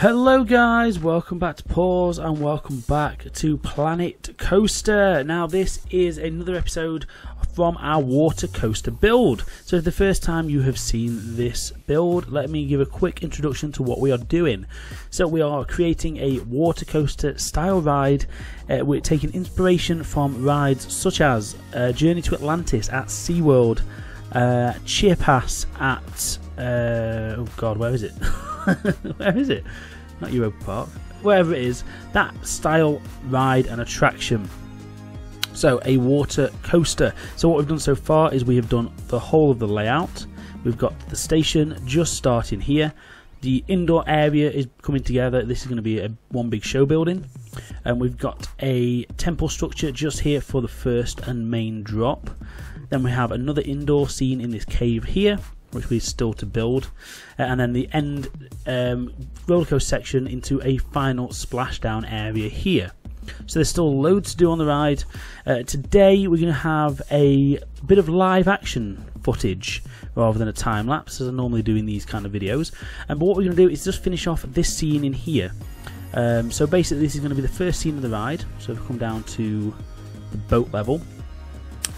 Hello guys, welcome back to Pause and welcome back to Planet Coaster. Now this is another episode from our water coaster build. So if the first time you have seen this build, let me give a quick introduction to what we are doing. So we are creating a water coaster style ride. We're taking inspiration from rides such as Journey to Atlantis at SeaWorld, Cheer Pass at oh god, where is it? Where is it? Not Europa Park. Wherever it is, that style ride and attraction. So a water coaster. So what we've done so far is we have done the whole of the layout. We've got the station just starting here. The indoor area is coming together. This is going to be one big show building. And we've got a temple structure just here for the first and main drop. Then we have another indoor scene in this cave here, which we're still to build, and then the end roller coaster section into a final splashdown area here. So there's still loads to do on the ride. Today we're going to have a bit of live action footage rather than a time lapse, as I normally do in these kind of videos. But what we're going to do is just finish off this scene in here. So basically this is going to be the first scene of the ride. So if we come down to the boat level,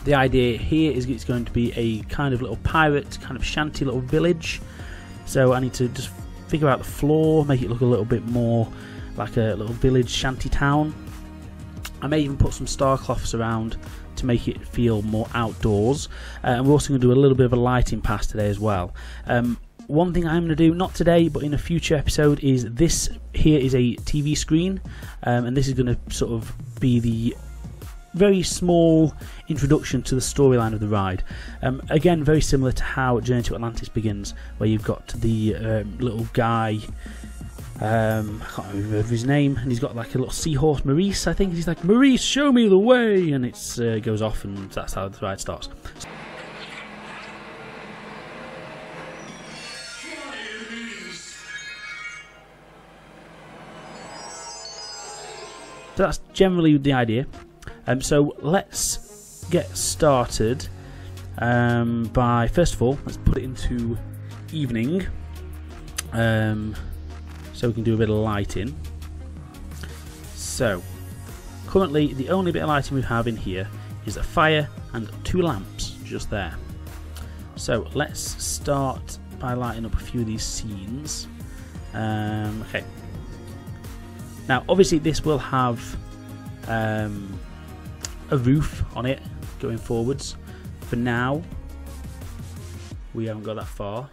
the idea here is it's going to be a kind of little pirate, kind of shanty little village. So I need to just figure out the floor, make it look a little bit more like a little village shanty town. I may even put some Starcloths around to make it feel more outdoors. And we're also going to do a little bit of a lighting pass today as well. One thing I'm going to do, not today, but in a future episode, is this here is a TV screen. And this is going to sort of be the very small introduction to the storyline of the ride. Again, very similar to how Journey to Atlantis begins, where you've got the little guy, I can't remember his name, and he's got like a little seahorse, Maurice I think. He's like, Maurice, show me the way, and it goes off, and that's how the ride starts. So that's generally the idea. So let's get started by, first of all, let's put it into evening, so we can do a bit of lighting. So currently the only bit of lighting we have in here is a fire and 2 lamps just there. So let's start by lighting up a few of these scenes. Okay. Now obviously this will have a roof on it going forwards. For now we haven't got that far,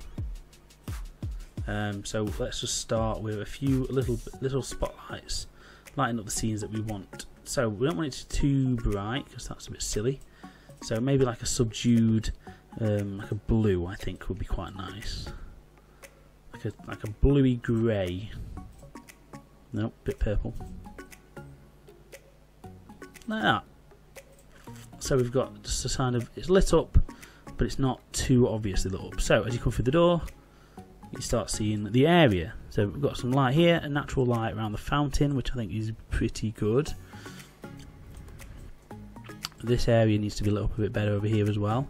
so let's just start with a few little spotlights lighting up the scenes that we want. So we don't want it too bright because that's a bit silly, so maybe like a subdued like a blue I think would be quite nice, like a bluey grey. Nope, bit purple, like that. So we've got just a kind of, it's lit up, but it's not too obviously lit up. So as you come through the door, you start seeing the area. So we've got some light here, a natural light around the fountain, which I think is pretty good. This area needs to be lit up a bit better over here as well.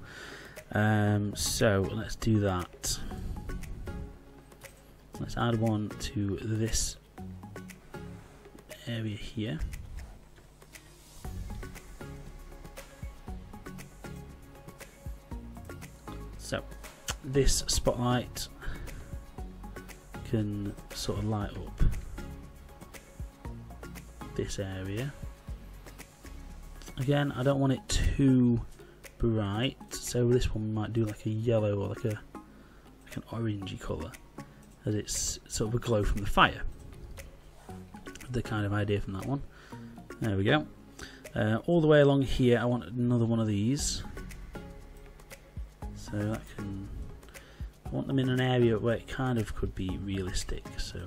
So let's do that. Let's add one to this area here. So this spotlight can sort of light up this area. Again, I don't want it too bright, so this one might do like a yellow or like an orangey colour, as it's sort of a glow from the fire. The kind of idea from that one. There we go. All the way along here I want another one of these. So that can, I want them in an area where it kind of could be realistic, so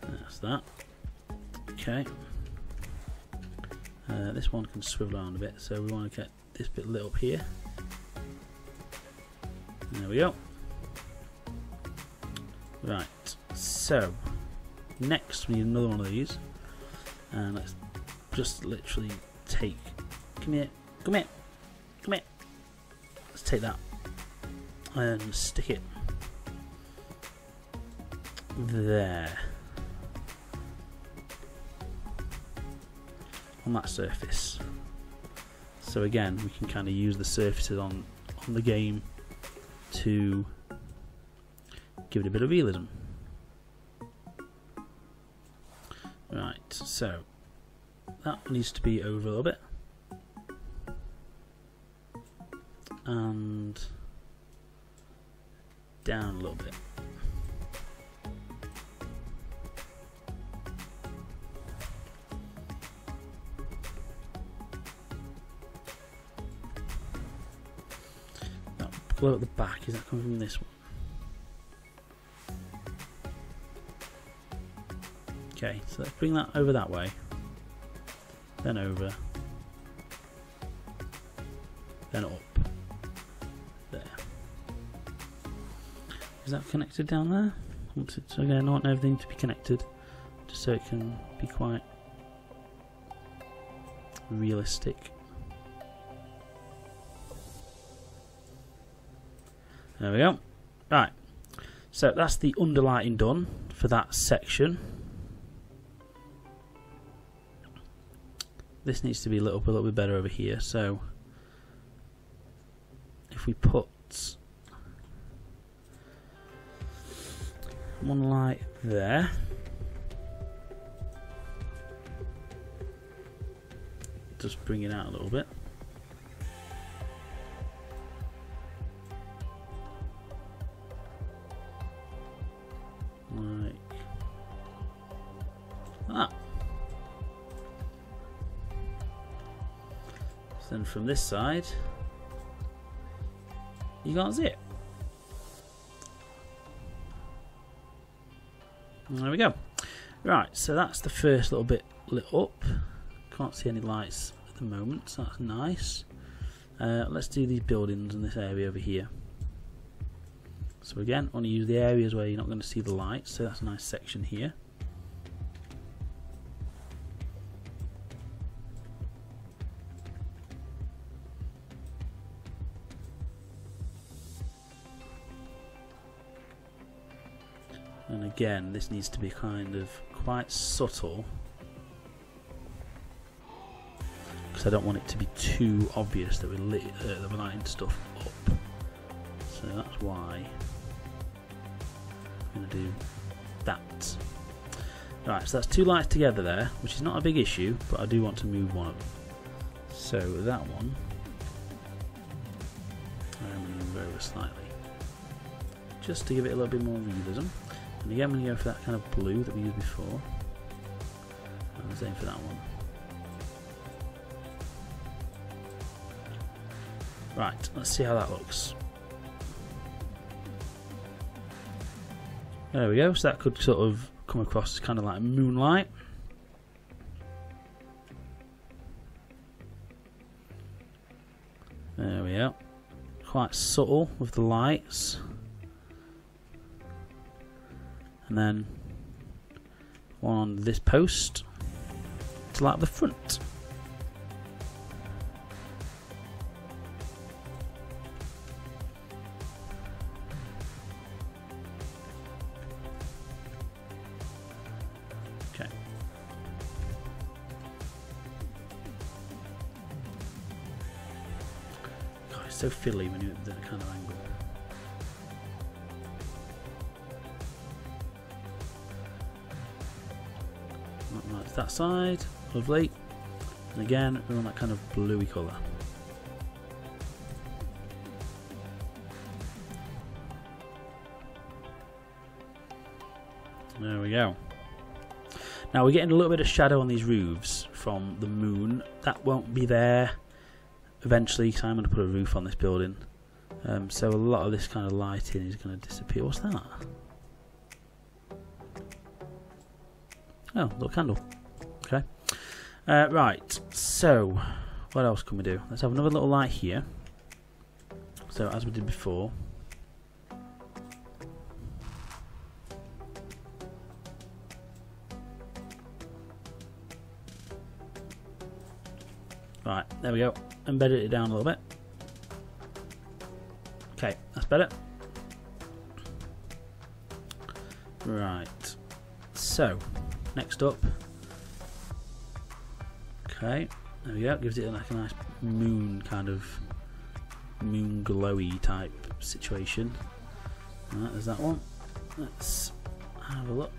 that's that. Okay, this one can swivel around a bit, so we want to get this bit lit up here. There we go. Right, so next we need another one of these, and let's just literally take, come here, come here, come here. Let's take that and stick it there on that surface. So again, we can kind of use the surfaces on the game to give it a bit of realism. Right, so that needs to be over a little bit, and down a little bit. That glow at the back, is that coming from this one? Okay, so let's bring that over that way, then over, then up, there. Is that connected down there? So again, I want everything to be connected, just so it can be quite realistic. There we go. Right, so that's the underlighting done for that section. This needs to be lit up a little bit better over here, so if we put one light there, just bring it out a little bit. Like that. Then from this side, you can't see it. And there we go. Right, so that's the first little bit lit up. Can't see any lights at the moment, so that's nice. Let's do these buildings in this area over here. So again, I want to use the areas where you're not going to see the lights, so that's a nice section here. And again, this needs to be kind of quite subtle, because I don't want it to be too obvious that we're lighting stuff up. So that's why I'm going to do that. Right, so that's two lights together there, which is not a big issue, but I do want to move one of them. So that one, I'm going to move over slightly, just to give it a little bit more realism. And again, we're going to go for that kind of blue that we used before, and the same for that one. Right, let's see how that looks. There we go, so that could sort of come across as kind of like moonlight. There we go, quite subtle with the lights. And then one on this post to light up the front. Okay. God, it's so fiddly when you're at that kind of angle. Right, that side, lovely. And again, we want that kind of bluey colour. There we go. Now we're getting a little bit of shadow on these roofs from the moon. That won't be there eventually, so I'm going to put a roof on this building. So a lot of this kind of lighting is going to disappear. What's that? Oh, little candle. Okay. Right, so what else can we do? Let's have another little light here. So as we did before. Right, there we go. Embedded it down a little bit. Okay, that's better. Right. So, next up. Okay, there we go. Gives it like a nice moon kind of moon glowy type situation. Right, there's that one. Let's have a look.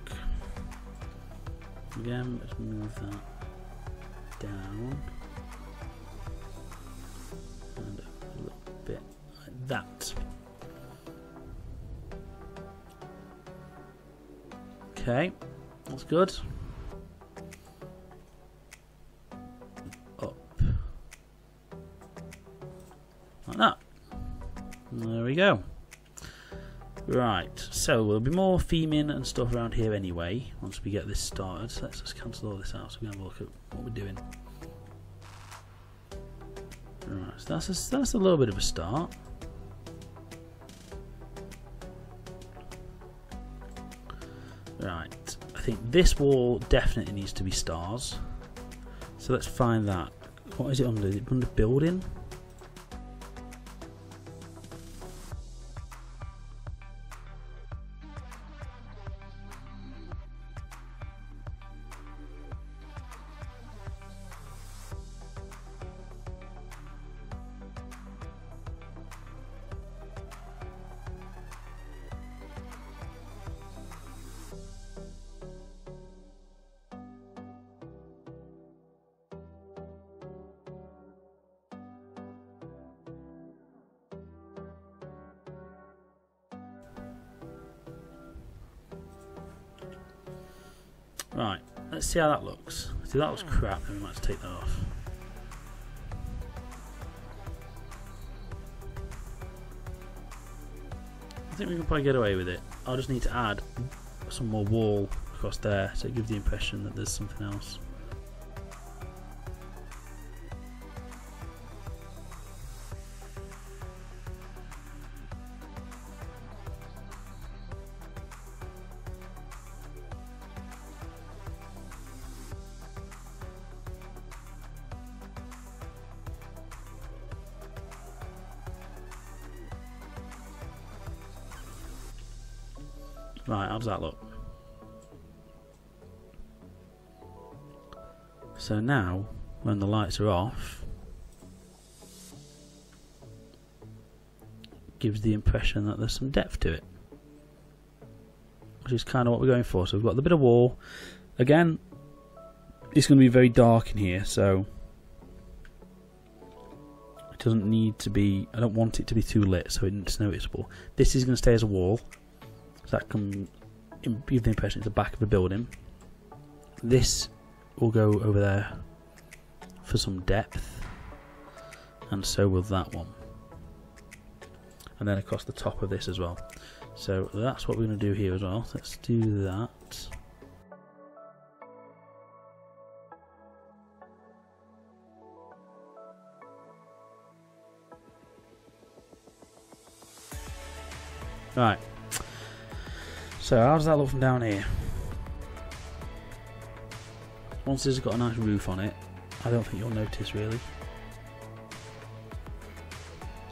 Again, let's move that down and a little bit like that. Okay, that's good. Up like that. There we go. Right, so there'll be more theming and stuff around here anyway once we get this started. So let's just cancel all this out so we can have a look at what we're doing. Right, so that's a little bit of a start. Right, I think this wall definitely needs to be stars. So let's find that. What is it under? Is it under building? Right, let's see how that looks. See, that looks crap, then we might have to take that off. I think we can probably get away with it. I'll just need to add some more wall across there so it gives the impression that there's something else. Right, how does that look? So now, when the lights are off, gives the impression that there's some depth to it, which is kind of what we're going for. So we've got the bit of wall. Again, it's going to be very dark in here, so it doesn't need to be, I don't want it to be too lit so it's noticeable. This is going to stay as a wall. That can give the impression it's the back of a building. This will go over there for some depth, and so will that one, and then across the top of this as well. So that's what we're going to do here as well. Let's do that. Right. So how does that look from down here? Once this has got a nice roof on it, I don't think you'll notice really.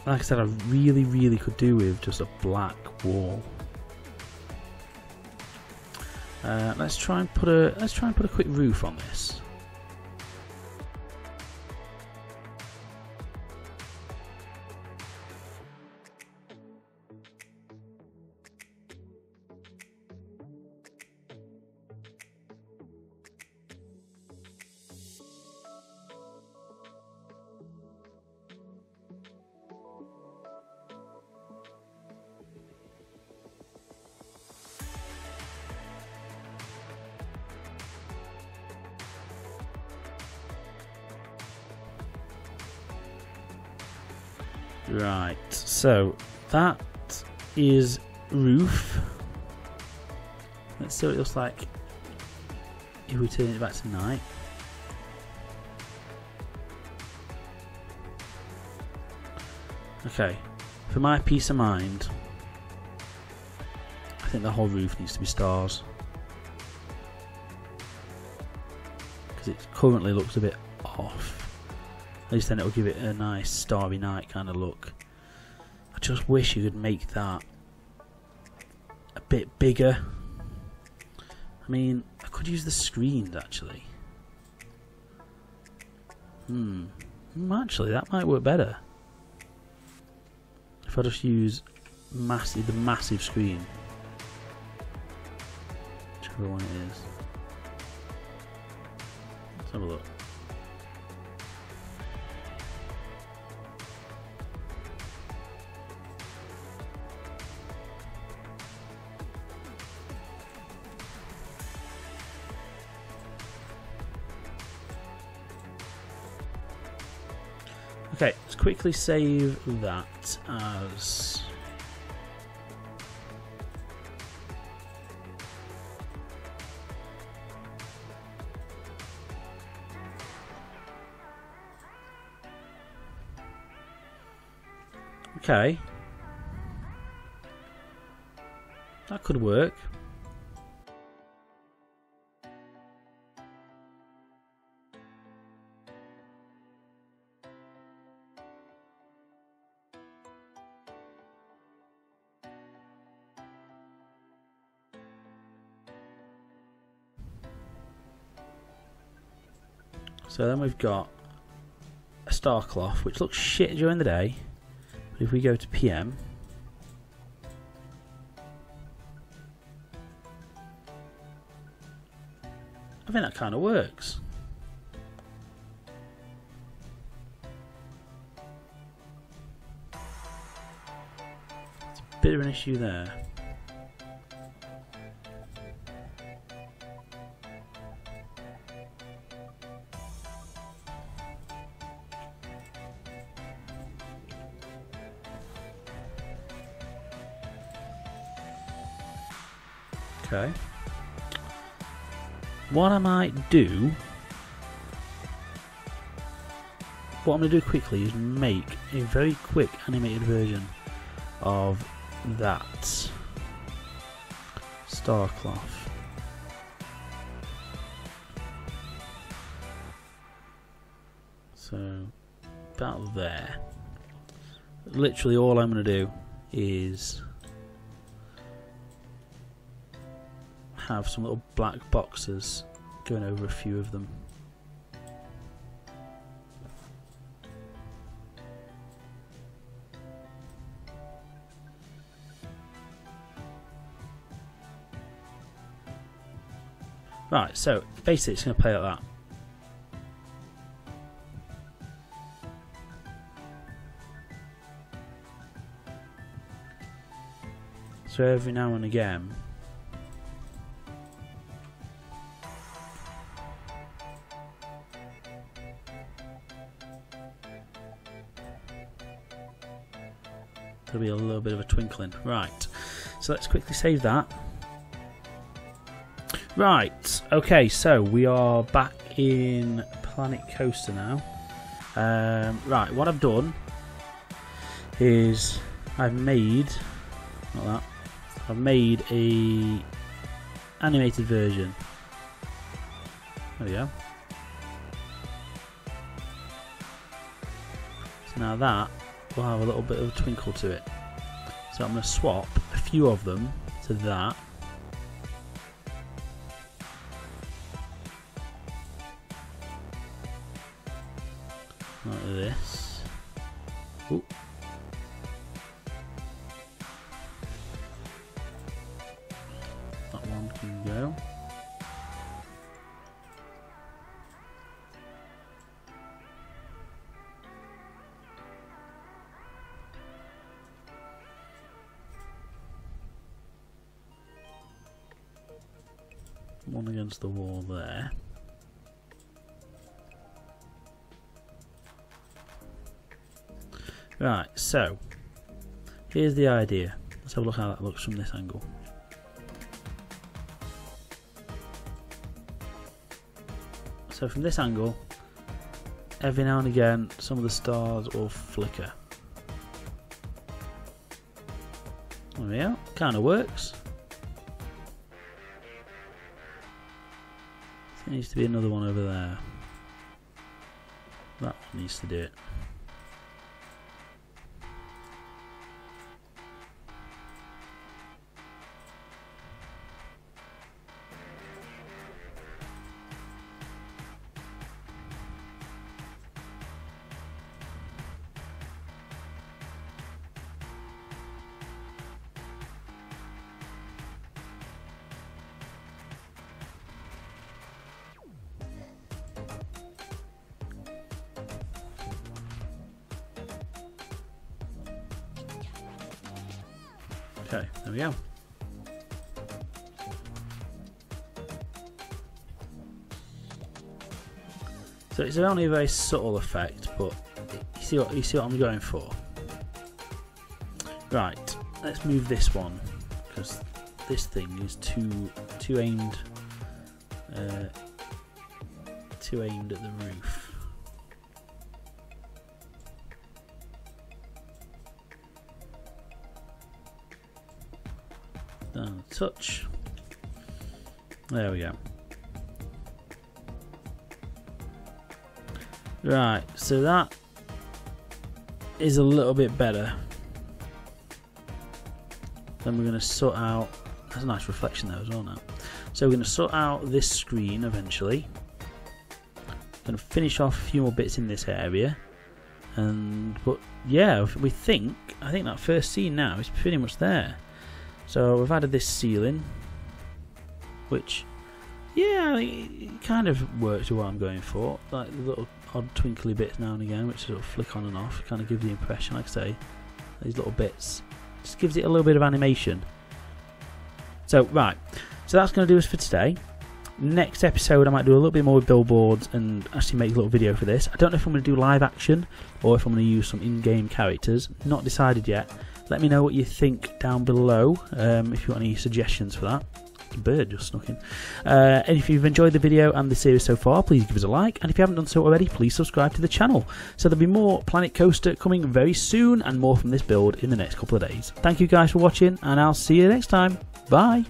Like I said, I really could do with just a black wall. Let's try and put a quick roof on this. Right, so that is roof. Let's see what it looks like if we turn it back to night. Okay, for my peace of mind, I think the whole roof needs to be stars, because it currently looks a bit off. At least then it'll give it a nice starry night kind of look. I just wish you could make that a bit bigger. I mean, I could use the screens actually. Actually, that might work better. If I just use the massive screen. Whichever one it is. Let's have a look. Okay, let's quickly save that as... Okay. That could work. So then we've got a Starcloth, which looks shit during the day. But if we go to PM, I think that kind of works. It's a bit of an issue there. Okay. What I might do, what I'm going to do quickly is make a very quick animated version of that Starcloth. So, about there. Literally all I'm going to do is have some little black boxes going over a few of them. Right, so basically it's going to play like that. So every now and again there'll be a little bit of a twinkling. Right, so let's quickly save that. Right, okay, so we are back in Planet Coaster now. Right, what I've done is I've made, not that, I've made a animated version. There we go. So now that will have a little bit of a twinkle to it. So I'm going to swap a few of them to that. Like this. Ooh. That one can go. One against the wall there. Right, so here's the idea. Let's have a look how that looks from this angle. So from this angle, every now and again some of the stars will flicker. There we are, kind of works. There needs to be another one over there. That one needs to do it. Okay, there we go. So it's only a very subtle effect, but you see what I'm going for. Right, let's move this one because this thing is too aimed at the roof. Down a touch. There we go. Right, so that is a little bit better. Then we're going to sort out. That's a nice reflection there as well now. So we're going to sort out this screen eventually. Going to finish off a few more bits in this area. But yeah, I think that first scene now is pretty much there. So we've added this ceiling, which, yeah, it kind of works with what I'm going for. Like the little odd twinkly bits now and again, which sort of flick on and off, kind of give the impression, like I say, these little bits. Just gives it a little bit of animation. So, right. So that's going to do us for today. Next episode, I might do a little bit more with Billboards and actually make a little video for this. I don't know if I'm going to do live action or if I'm going to use some in-game characters. Not decided yet. Let me know what you think down below, if you want any suggestions for that. The bird just snuck in. And if you've enjoyed the video and the series so far, please give us a like. And if you haven't done so already, please subscribe to the channel. So there'll be more Planet Coaster coming very soon and more from this build in the next couple of days. Thank you guys for watching, and I'll see you next time. Bye.